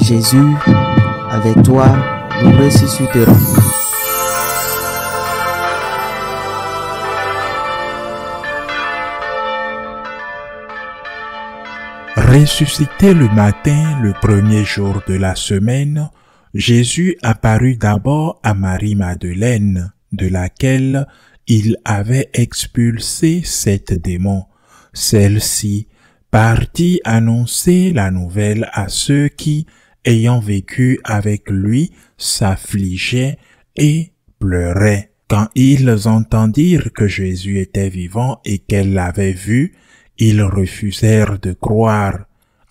Jésus, avec toi, nous ressusciterons. Ressuscité le matin, le premier jour de la semaine, Jésus apparut d'abord à Marie-Madeleine, de laquelle il avait expulsé 7 démons. Celle-ci partit annoncer la nouvelle à ceux qui, ayant vécu avec lui, s'affligeaient et pleuraient. Quand ils entendirent que Jésus était vivant et qu'elle l'avait vu, ils refusèrent de croire.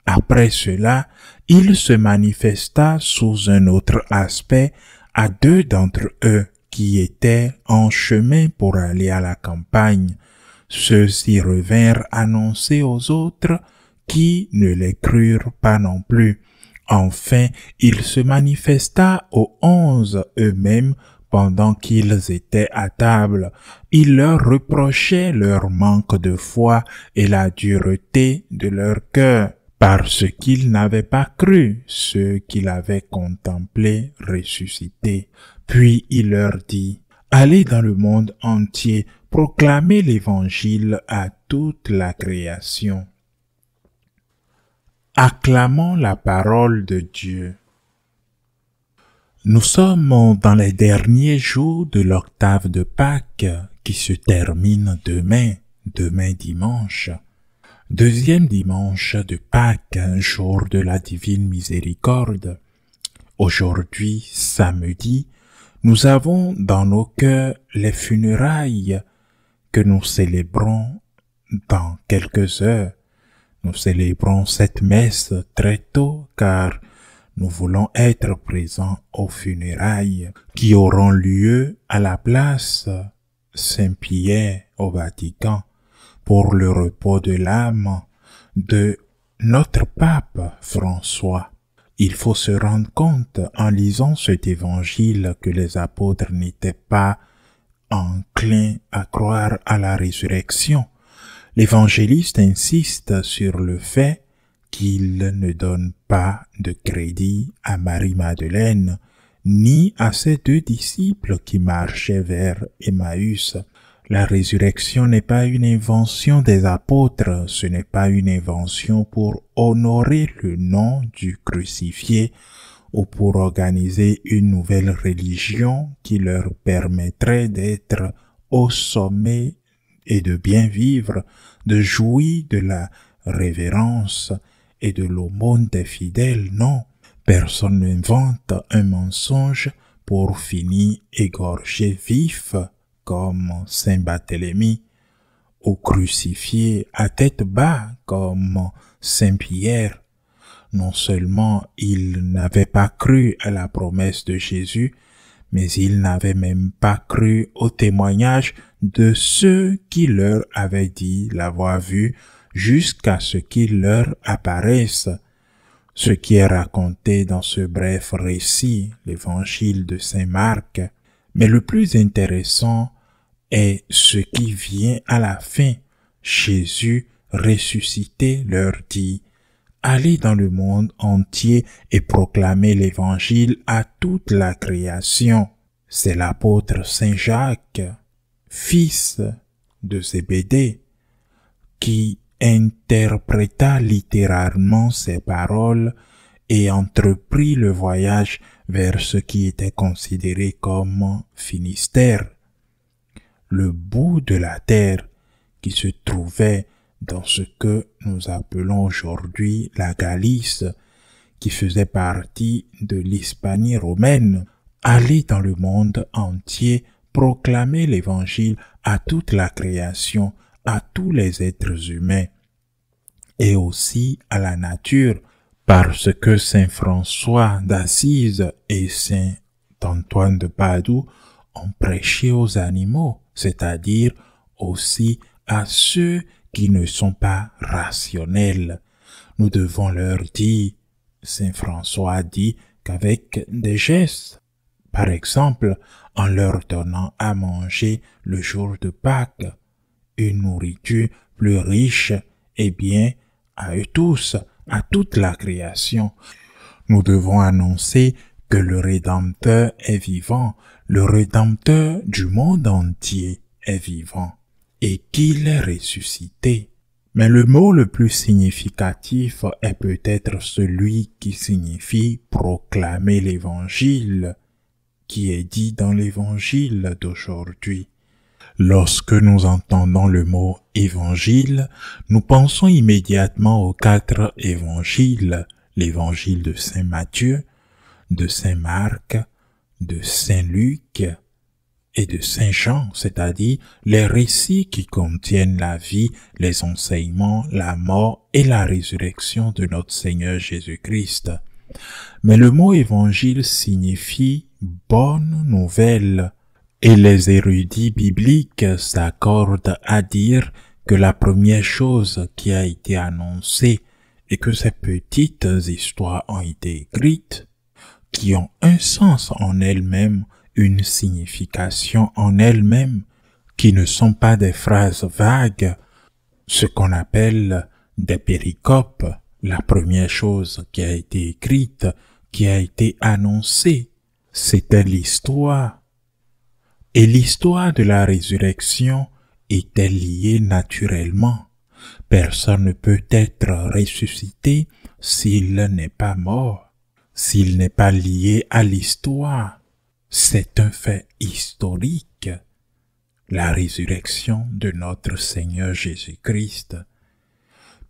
Après cela, il se manifesta sous un autre aspect à 2 d'entre eux qui étaient en chemin pour aller à la campagne. Ceux-ci revinrent annoncer aux autres qui ne les crurent pas non plus. Enfin, il se manifesta aux 11 eux-mêmes pendant qu'ils étaient à table. Il leur reprochait leur manque de foi et la dureté de leur cœur, parce qu'ils n'avaient pas cru ceux qu'il avait contemplés ressuscités. Puis il leur dit: allez dans le monde entier, proclamez l'évangile à toute la création. Acclamons la parole de Dieu. Nous sommes dans les derniers jours de l'octave de Pâques qui se termine demain dimanche. Deuxième dimanche de Pâques, jour de la divine miséricorde. Aujourd'hui, samedi, nous avons dans nos cœurs les funérailles que nous célébrons dans quelques heures. Nous célébrons cette messe très tôt car nous voulons être présents aux funérailles qui auront lieu à la place Saint-Pierre au Vatican pour le repos de l'âme de notre pape François. Il faut se rendre compte en lisant cet évangile que les apôtres n'étaient pas enclins à croire à la résurrection. L'évangéliste insiste sur le fait qu'il ne donne pas de crédit à Marie-Madeleine, ni à ses 2 disciples qui marchaient vers Emmaüs. La résurrection n'est pas une invention des apôtres, ce n'est pas une invention pour honorer le nom du crucifié ou pour organiser une nouvelle religion qui leur permettrait d'être au sommet et de bien vivre, de jouir de la révérence et de l'aumône des fidèles. Non, personne n'invente un mensonge pour finir égorgé vif comme Saint Barthélemy, ou crucifié à tête bas comme Saint Pierre. Non seulement ils n'avaient pas cru à la promesse de Jésus, mais ils n'avaient même pas cru au témoignage de ceux qui leur avaient dit l'avoir vu jusqu'à ce qu'il leur apparaisse. Ce qui est raconté dans ce bref récit, l'évangile de Saint Marc. Mais le plus intéressant est ce qui vient à la fin. Jésus ressuscité leur dit: allez dans le monde entier et proclamez l'évangile à toute la création. C'est l'apôtre Saint Jacques, fils de Zébédée, qui interpréta littéralement ces paroles et entreprit le voyage vers ce qui était considéré comme Finistère, le bout de la terre qui se trouvait dans ce que nous appelons aujourd'hui la Galice, qui faisait partie de l'Hispanie romaine. Allez dans le monde entier, proclamer l'évangile à toute la création, à tous les êtres humains, et aussi à la nature, parce que Saint François d'Assise et Saint Antoine de Padoue ont prêché aux animaux, c'est-à-dire aussi à ceux qui ne sont pas rationnels. Nous devons leur dire, Saint François dit, qu'avec des gestes, par exemple en leur donnant à manger le jour de Pâques, une nourriture plus riche, eh bien, à eux tous, à toute la création, Nous devons annoncer que le Rédempteur est vivant, le Rédempteur du monde entier est vivant, et qu'il est ressuscité. Mais le mot le plus significatif est peut-être celui qui signifie proclamer l'Évangile, qui est dit dans l'Évangile d'aujourd'hui. Lorsque nous entendons le mot évangile, nous pensons immédiatement aux 4 évangiles, l'évangile de Saint Matthieu, de Saint Marc, de Saint Luc et de Saint Jean, c'est-à-dire les récits qui contiennent la vie, les enseignements, la mort et la résurrection de notre Seigneur Jésus-Christ. Mais le mot évangile signifie bonne nouvelle. Et les érudits bibliques s'accordent à dire que la première chose qui a été annoncée et que ces petites histoires ont été écrites, qui ont un sens en elles-mêmes, une signification en elles-mêmes, qui ne sont pas des phrases vagues, ce qu'on appelle des péricopes, la première chose qui a été écrite, qui a été annoncée, c'était l'histoire. Et l'histoire de la résurrection était liée naturellement. Personne ne peut être ressuscité s'il n'est pas mort, s'il n'est pas lié à l'histoire. C'est un fait historique, la résurrection de notre Seigneur Jésus-Christ.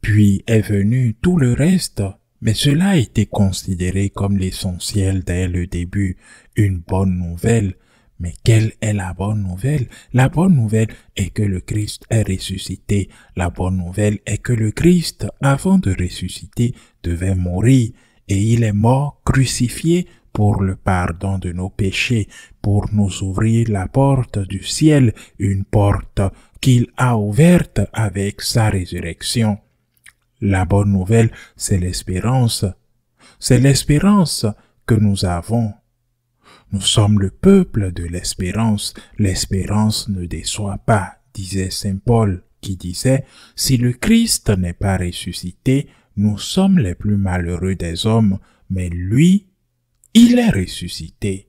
Puis est venu tout le reste, mais cela a été considéré comme l'essentiel dès le début, une bonne nouvelle. Mais quelle est la bonne nouvelle? La bonne nouvelle est que le Christ est ressuscité. La bonne nouvelle est que le Christ, avant de ressusciter, devait mourir. Et il est mort crucifié pour le pardon de nos péchés, pour nous ouvrir la porte du ciel, une porte qu'il a ouverte avec sa résurrection. La bonne nouvelle, c'est l'espérance. C'est l'espérance que nous avons. Nous sommes le peuple de l'espérance. L'espérance ne déçoit pas, disait Saint Paul, qui disait « Si le Christ n'est pas ressuscité, nous sommes les plus malheureux des hommes, mais lui, il est ressuscité. »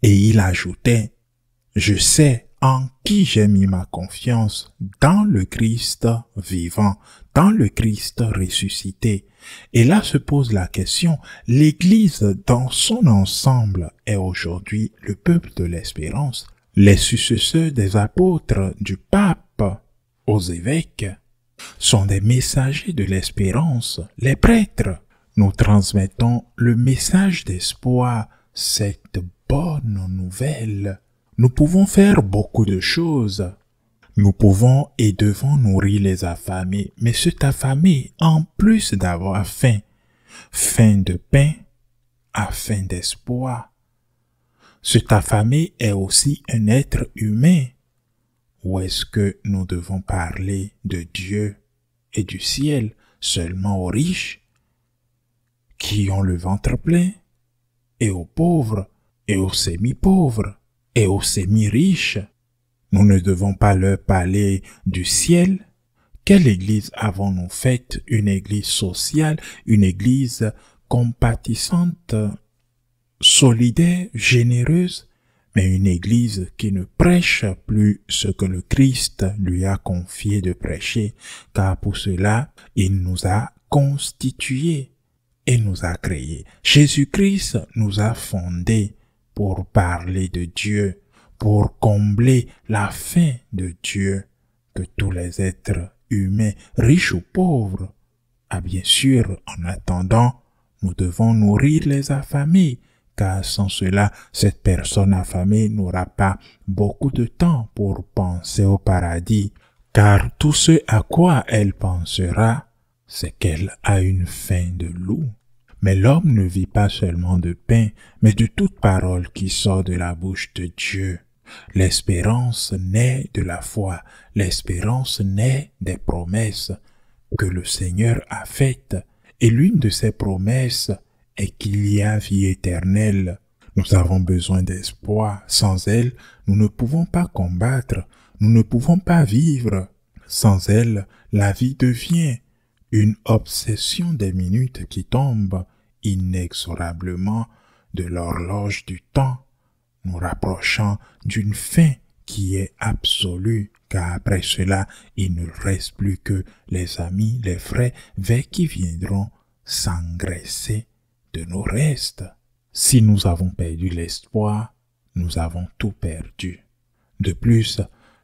Et il ajoutait « Je sais en qui j'ai mis ma confiance, dans le Christ vivant, dans le Christ ressuscité. » Et là se pose la question, l'Église dans son ensemble est aujourd'hui le peuple de l'espérance. Les successeurs des apôtres, du pape aux évêques, sont des messagers de l'espérance. Les prêtres, nous transmettons le message d'espoir, cette bonne nouvelle. Nous pouvons faire beaucoup de choses. Nous pouvons et devons nourrir les affamés, mais cet affamé, en plus d'avoir faim, faim de pain, a faim d'espoir. Cet affamé est aussi un être humain. Ou est-ce que nous devons parler de Dieu et du ciel seulement aux riches, qui ont le ventre plein, et aux pauvres, et aux semi-pauvres, et aux semi-riches? Nous ne devons pas leur parler du ciel. Quelle église avons-nous faite? Une église sociale, une église compatissante, solidaire, généreuse, mais une église qui ne prêche plus ce que le Christ lui a confié de prêcher, car pour cela, il nous a constitués et nous a créés. Jésus-Christ nous a fondés pour parler de Dieu, pour combler la faim de Dieu que tous les êtres humains, riches ou pauvres, bien sûr, en attendant, nous devons nourrir les affamés, car sans cela, cette personne affamée n'aura pas beaucoup de temps pour penser au paradis, car tout ce à quoi elle pensera, c'est qu'elle a une faim de loup. Mais l'homme ne vit pas seulement de pain, mais de toute parole qui sort de la bouche de Dieu. L'espérance naît de la foi, l'espérance naît des promesses que le Seigneur a faites, et l'une de ces promesses est qu'il y a vie éternelle. Nous avons besoin d'espoir, sans elle, nous ne pouvons pas combattre, nous ne pouvons pas vivre. Sans elle, la vie devient une obsession des minutes qui tombent, inexorablement de l'horloge du temps, nous rapprochant d'une fin qui est absolue, car après cela, il ne reste plus que les amis, les frères, vers qui viendront s'engraisser de nos restes. Si nous avons perdu l'espoir, nous avons tout perdu. De plus,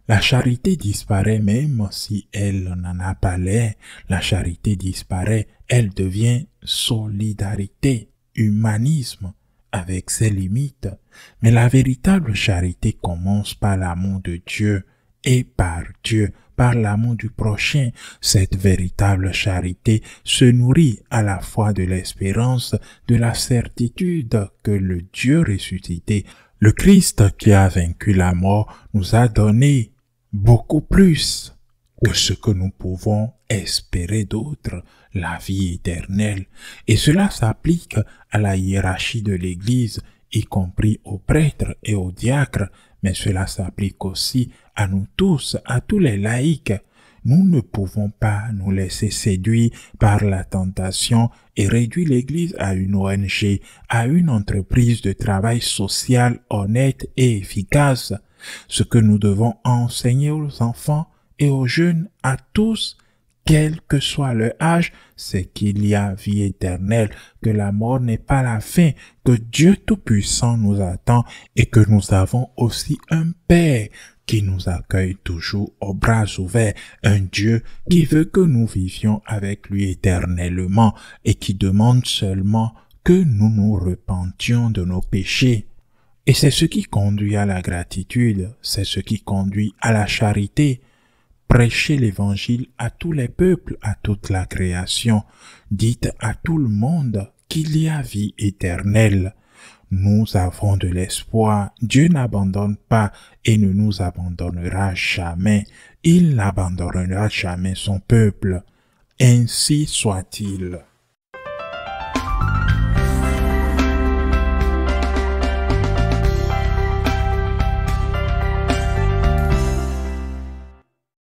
la charité disparaît même si elle n'en a pas l'air. La charité disparaît, elle devient solidarité, humanisme, avec ses limites. Mais la véritable charité commence par l'amour de Dieu et par Dieu, par l'amour du prochain. Cette véritable charité se nourrit à la fois de l'espérance, de la certitude que le Dieu ressuscité, le Christ qui a vaincu la mort, nous a donné beaucoup plus que ce que nous pouvons espérer d'autre, la vie éternelle. Et cela s'applique à la hiérarchie de l'Église, y compris aux prêtres et aux diacres, mais cela s'applique aussi à nous tous, à tous les laïcs. Nous ne pouvons pas nous laisser séduire par la tentation et réduire l'Église à une ONG, à une entreprise de travail social honnête et efficace. Ce que nous devons enseigner aux enfants et aux jeunes, à tous, quel que soit leur âge, c'est qu'il y a vie éternelle, que la mort n'est pas la fin, que Dieu Tout-Puissant nous attend et que nous avons aussi un Père qui nous accueille toujours aux bras ouverts, un Dieu qui veut que nous vivions avec lui éternellement et qui demande seulement que nous nous repentions de nos péchés. Et c'est ce qui conduit à la gratitude, c'est ce qui conduit à la charité. Prêchez l'évangile à tous les peuples, à toute la création. Dites à tout le monde qu'il y a vie éternelle. Nous avons de l'espoir. Dieu n'abandonne pas et ne nous abandonnera jamais. Il n'abandonnera jamais son peuple. Ainsi soit-il.